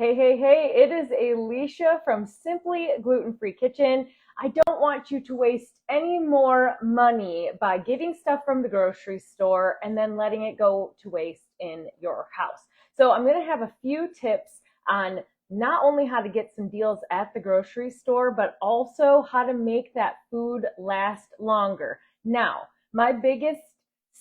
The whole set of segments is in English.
Hey, hey, hey, it is Alicia from Simply Gluten-Free Kitchen. I don't want you to waste any more money by getting stuff from the grocery store and then letting it go to waste in your house. So I'm going to have a few tips on not only how to get some deals at the grocery store, but also how to make that food last longer. Now, my biggest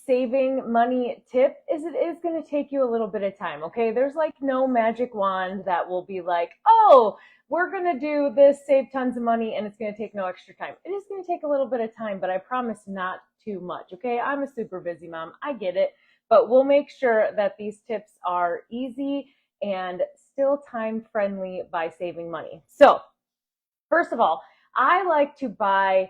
saving money tip is it is going to take you a little bit of time. Okay, there's like no magic wand that will be like, oh, we're going to do this, save tons of money, and it's going to take no extra time. It is going to take a little bit of time, but I promise not too much. Okay, I'm a super busy mom, I get it, but we'll make sure that these tips are easy and still time friendly by saving money. So first of all, I like to buy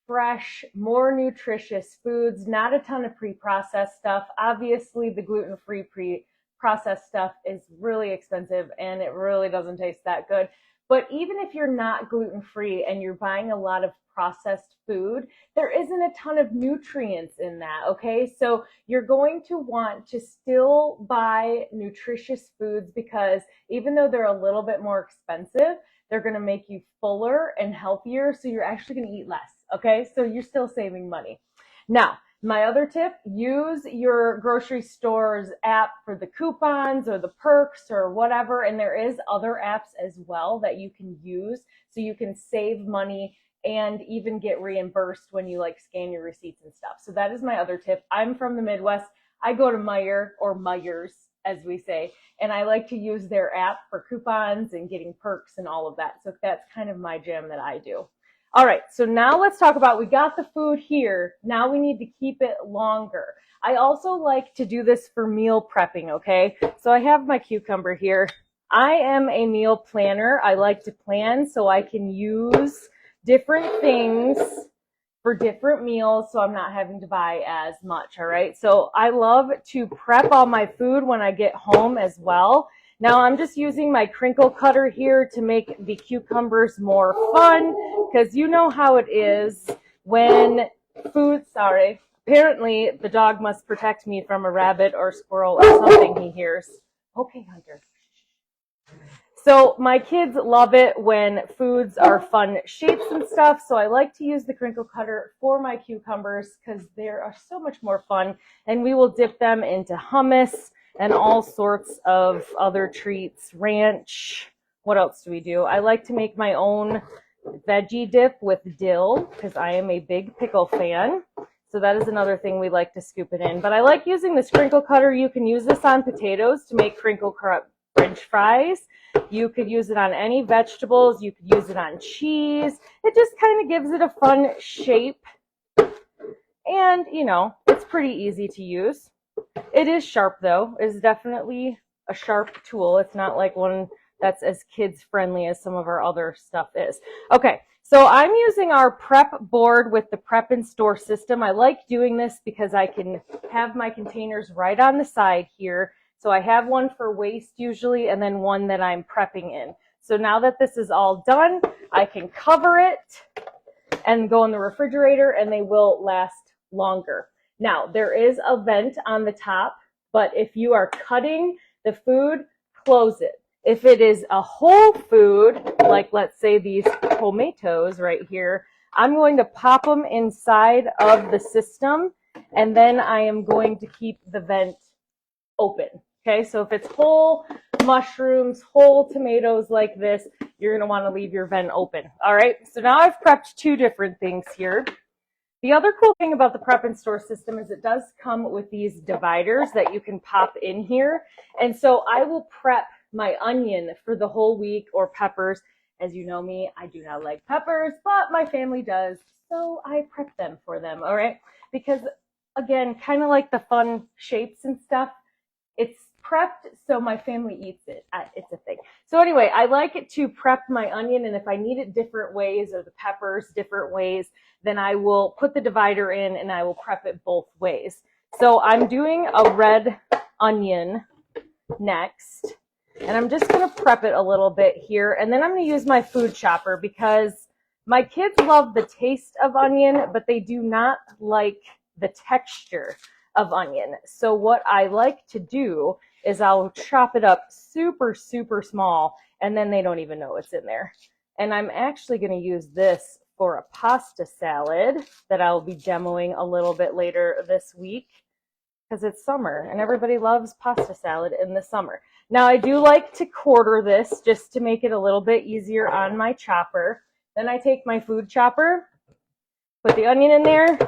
fresh, more nutritious foods, not a ton of pre-processed stuff. Obviously, the gluten-free pre-processed stuff is really expensive and it really doesn't taste that good. But even if you're not gluten-free and you're buying a lot of processed food, there isn't a ton of nutrients in that, okay? So you're going to want to still buy nutritious foods because even though they're a little bit more expensive, they're going to make you fuller and healthier, so you're actually going to eat less, okay? So you're still saving money. Now, my other tip, use your grocery store's app for the coupons or the perks or whatever, and there is other apps as well that you can use so you can save money and even get reimbursed when you like scan your receipts and stuff. So that is my other tip. I'm from the Midwest. I go to Meijer or Meijers, as we say, and I like to use their app for coupons and getting perks and all of that. So that's kind of my jam that I do. All right, so now let's talk about, we got the food here. Now we need to keep it longer. I also like to do this for meal prepping, okay? So I have my cucumber here. I am a meal planner. I like to plan so I can use different things for different meals so I'm not having to buy as much, all right? So I love to prep all my food when I get home as well. Now I'm just using my crinkle cutter here to make the cucumbers more fun because you know how it is when apparently the dog must protect me from a rabbit or squirrel or something he hears. Okay, Hunter. So my kids love it when foods are fun shapes and stuff, so I like to use the crinkle cutter for my cucumbers because they are so much more fun, and we will dip them into hummus and all sorts of other treats, ranch. What else do we do? I like to make my own veggie dip with dill because I am a big pickle fan. So that is another thing we like to scoop it in. But I like using this crinkle cutter. You can use this on potatoes to make crinkle cut French fries. You could use it on any vegetables. You could use it on cheese. It just kind of gives it a fun shape. And, you know, it's pretty easy to use. It is sharp, though. It's definitely a sharp tool. It's not like one that's as kids friendly as some of our other stuff is. Okay, so I'm using our prep board with the prep and store system. I like doing this because I can have my containers right on the side here. So I have one for waste usually and then one that I'm prepping in. So now that this is all done, I can cover it and go in the refrigerator and they will last longer. Now, there is a vent on the top, but if you are cutting the food, close it. If it is a whole food, like let's say these tomatoes right here, I'm going to pop them inside of the system and then I am going to keep the vent open. Okay, so if it's whole mushrooms, whole tomatoes like this, you're going to want to leave your vent open. All right, so now I've prepped two different things here. The other cool thing about the prep and store system is it does come with these dividers that you can pop in here. And so I will prep my onion for the whole week or peppers. As you know me, I do not like peppers, but my family does. So I prep them for them, all right? Because again, kind of like the fun shapes and stuff, it's prepped so my family eats it. It's a thing. So anyway, I like it to prep my onion, and if I need it different ways or the peppers different ways, then I will put the divider in and I will prep it both ways. So I'm doing a red onion next, and I'm just going to prep it a little bit here, and then I'm going to use my food chopper because my kids love the taste of onion, but they do not like the texture of onion. So what I like to do is I'll chop it up super, super small, and then they don't even know it's in there. And I'm actually going to use this for a pasta salad that I'll be demoing a little bit later this week, because it's summer and everybody loves pasta salad in the summer. Now I do like to quarter this just to make it a little bit easier on my chopper. Then I take my food chopper, put the onion in there.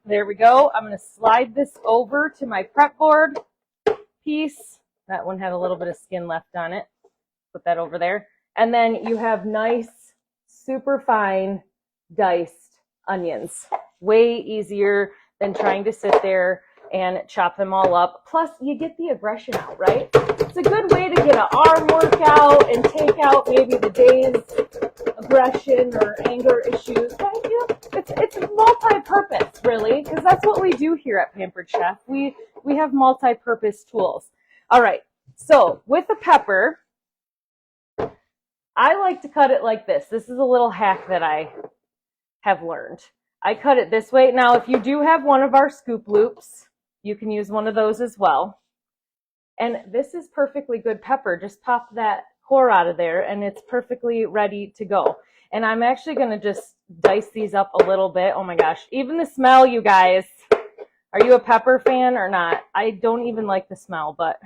There we go. I'm going to slide this over to my prep board piece. That one had a little bit of skin left on it. Put that over there. And then you have nice, super fine diced onions. Way easier than trying to sit there and chop them all up. Plus, you get the aggression out, right? It's a good way to get an arm workout and take out maybe the day's aggression or anger issues. It's multi-purpose, really, because that's what we do here at Pampered Chef. We have multi-purpose tools. All right, so with the pepper, I like to cut it like this. This is a little hack that I have learned. I cut it this way. Now, if you do have one of our scoop loops, you can use one of those as well. And this is perfectly good pepper. Just pop that core out of there and it's perfectly ready to go. And I'm actually going to just dice these up a little bit. Oh my gosh, even the smell, you guys. Are you a pepper fan or not? I don't even like the smell, but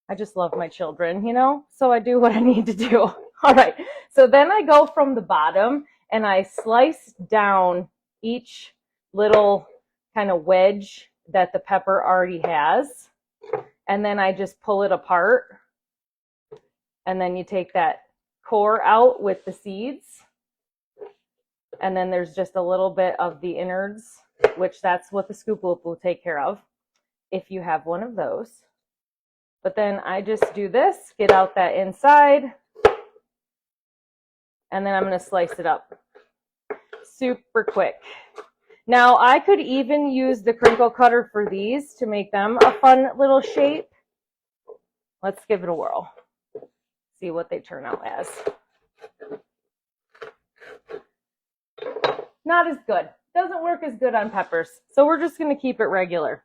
I just love my children, you know? So I do what I need to do. All right, so then I go from the bottom and I slice down each little kind of wedge that the pepper already has. And then I just pull it apart. And then you take that core out with the seeds. And then there's just a little bit of the innards, which that's what the scoop loop will take care of if you have one of those. But then I just do this, get out that inside, and then I'm going to slice it up super quick. Now, I could even use the crinkle cutter for these to make them a fun little shape. Let's give it a whirl. See what they turn out as. Not as good. Doesn't work as good on peppers. So we're just going to keep it regular.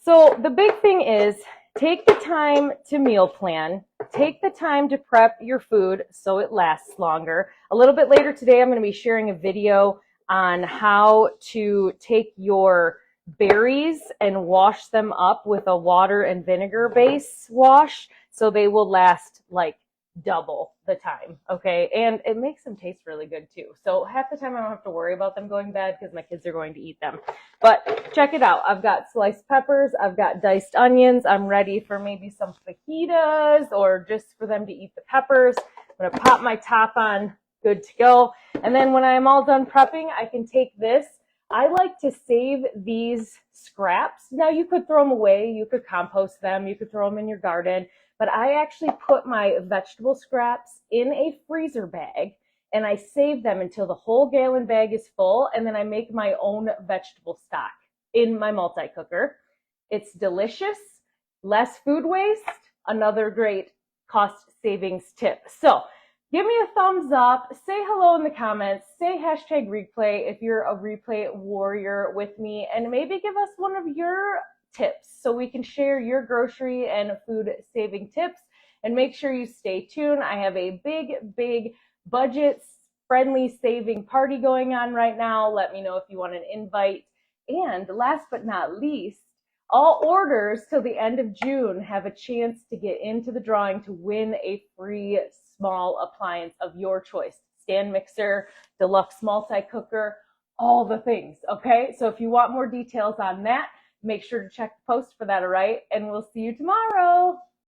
So the big thing is, take the time to meal plan. Take the time to prep your food so it lasts longer. A little bit later today, I'm going to be sharing a video on how to take your berries and wash them up with a water and vinegar base wash so they will last like double the time, okay? And it makes them taste really good too. So half the time I don't have to worry about them going bad because my kids are going to eat them. But check it out. I've got sliced peppers. I've got diced onions. I'm ready for maybe some fajitas or just for them to eat the peppers. I'm going to pop my top on. Good to go. And then when I'm all done prepping, I can take this. I like to save these scraps. Now you could throw them away. You could compost them. You could throw them in your garden. But I actually put my vegetable scraps in a freezer bag and I save them until the whole gallon bag is full. And then I make my own vegetable stock in my multi-cooker. It's delicious, less food waste, another great cost savings tip. So give me a thumbs up, say hello in the comments, say hashtag replay if you're a replay warrior with me, and maybe give us one of your tips so we can share your grocery and food saving tips. And make sure you stay tuned. I have a big budget friendly saving party going on right now. Let me know if you want an invite. And last but not least, all orders till the end of June have a chance to get into the drawing to win a free small appliance of your choice. Stand mixer, deluxe multi-cooker, all the things, okay? So if you want more details on that, make sure to check the post for that, all right? And we'll see you tomorrow.